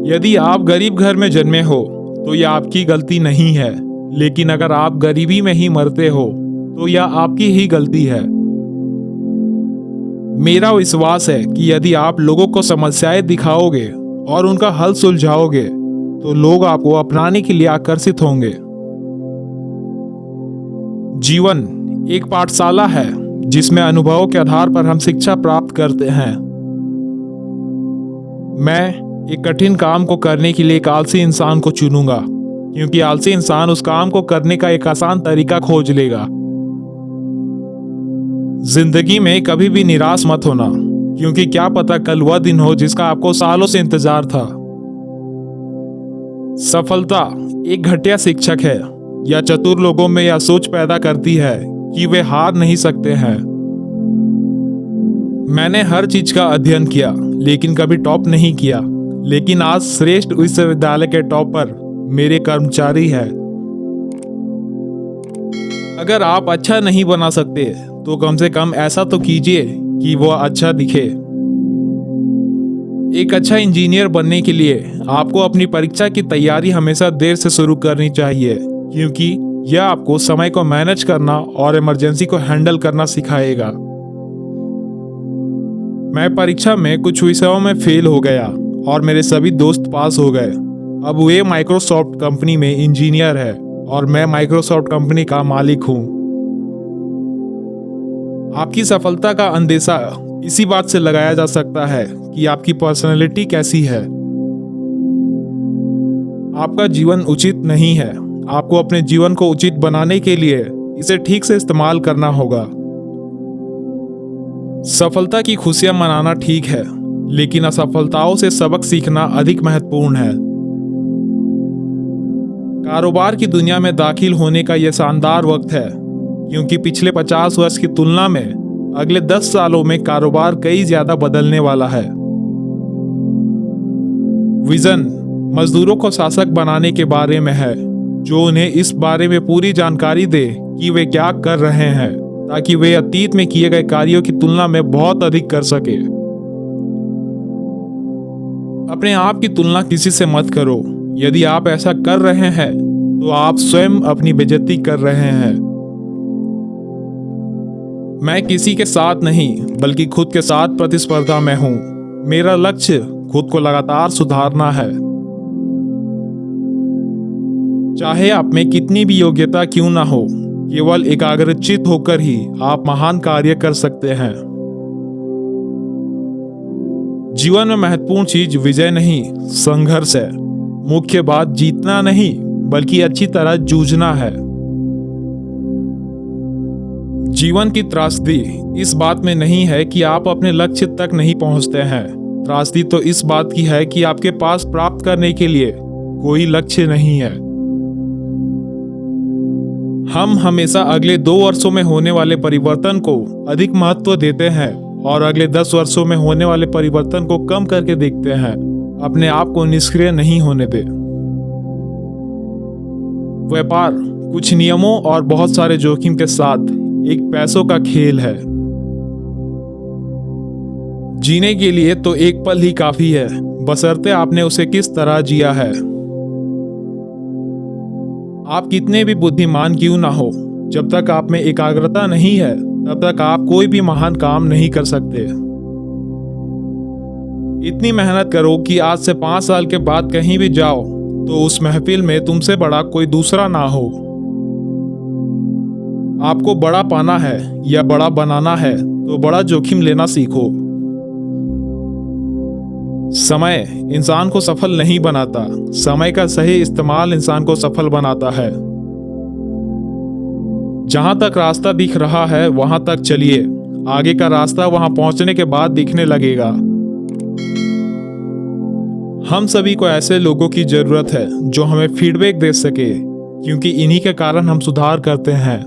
यदि आप गरीब घर में जन्मे हो तो यह आपकी गलती नहीं है, लेकिन अगर आप गरीबी में ही मरते हो तो यह आपकी ही गलती है। मेरा विश्वास है कि यदि आप लोगों को समस्याएं दिखाओगे और उनका हल सुलझाओगे तो लोग आपको अपनाने के लिए आकर्षित होंगे। जीवन एक पाठशाला है जिसमें अनुभवों के आधार पर हम शिक्षा प्राप्त करते हैं। मैं एक कठिन काम को करने के लिए एक आलसी इंसान को चुनूंगा, क्योंकि आलसी इंसान उस काम को करने का एक आसान तरीका खोज लेगा। जिंदगी में कभी भी निराश मत होना, क्योंकि क्या पता कल वह दिन हो जिसका आपको सालों से इंतजार था। सफलता एक घटिया शिक्षक है या चतुर लोगों में यह सोच पैदा करती है कि वे हार नहीं सकते हैं। मैंने हर चीज का अध्ययन किया लेकिन कभी टॉप नहीं किया, लेकिन आज श्रेष्ठ विश्वविद्यालय के टॉपर मेरे कर्मचारी हैं। अगर आप अच्छा नहीं बना सकते तो कम से कम ऐसा तो कीजिए कि वह अच्छा दिखे। एक अच्छा इंजीनियर बनने के लिए आपको अपनी परीक्षा की तैयारी हमेशा देर से शुरू करनी चाहिए, क्योंकि यह आपको समय को मैनेज करना और इमरजेंसी को हैंडल करना सिखाएगा। मैं परीक्षा में कुछ विषयों में फेल हो गया और मेरे सभी दोस्त पास हो गए। अब वे माइक्रोसॉफ्ट कंपनी में इंजीनियर है और मैं माइक्रोसॉफ्ट कंपनी का मालिक हूं। आपकी सफलता का अंदेशा इसी बात से लगाया जा सकता है कि आपकी पर्सनैलिटी कैसी है। आपका जीवन उचित नहीं है। आपको अपने जीवन को उचित बनाने के लिए इसे ठीक से इस्तेमाल करना होगा। सफलता की खुशियां मनाना ठीक है, लेकिन असफलताओं से सबक सीखना अधिक महत्वपूर्ण है। कारोबार की दुनिया में दाखिल होने का यह शानदार वक्त है, क्योंकि पिछले 50 वर्ष की तुलना में अगले 10 सालों में कारोबार कई ज्यादा बदलने वाला है। विजन मजदूरों को शासक बनाने के बारे में है, जो उन्हें इस बारे में पूरी जानकारी दे कि वे क्या कर रहे हैं, ताकि वे अतीत में किए गए कार्यों की तुलना में बहुत अधिक कर सके। अपने आप की तुलना किसी से मत करो। यदि आप ऐसा कर रहे हैं तो आप स्वयं अपनी बेइज्जती कर रहे हैं। मैं किसी के साथ नहीं बल्कि खुद के साथ प्रतिस्पर्धा में हूं। मेरा लक्ष्य खुद को लगातार सुधारना है। चाहे आप में कितनी भी योग्यता क्यों ना हो, केवल एकाग्रचित होकर ही आप महान कार्य कर सकते हैं। जीवन में महत्वपूर्ण चीज विजय नहीं, संघर्ष है। मुख्य बात जीतना नहीं बल्कि अच्छी तरह जूझना है। जीवन की त्रासदी इस बात में नहीं है कि आप अपने लक्ष्य तक नहीं पहुंचते हैं। त्रासदी तो इस बात की है कि आपके पास प्राप्त करने के लिए कोई लक्ष्य नहीं है। हम हमेशा अगले 2 वर्षों में होने वाले परिवर्तन को अधिक महत्व देते हैं और अगले 10 वर्षों में होने वाले परिवर्तन को कम करके देखते हैं। अपने आप को निष्क्रिय नहीं होने दे। व्यापार कुछ नियमों और बहुत सारे जोखिम के साथ एक पैसों का खेल है। जीने के लिए तो एक पल ही काफी है, बशर्ते आपने उसे किस तरह जिया है। आप कितने भी बुद्धिमान क्यों ना हो, जब तक आप में एकाग्रता नहीं है तब तक आप कोई भी महान काम नहीं कर सकते। इतनी मेहनत करो कि आज से 5 साल के बाद कहीं भी जाओ तो उस महफिल में तुमसे बड़ा कोई दूसरा ना हो। आपको बड़ा पाना है या बड़ा बनाना है तो बड़ा जोखिम लेना सीखो। समय इंसान को सफल नहीं बनाता, समय का सही इस्तेमाल इंसान को सफल बनाता है। जहां तक रास्ता दिख रहा है वहां तक चलिए, आगे का रास्ता वहां पहुंचने के बाद दिखने लगेगा। हम सभी को ऐसे लोगों की जरूरत है जो हमें फीडबैक दे सके, क्योंकि इन्हीं के कारण हम सुधार करते हैं।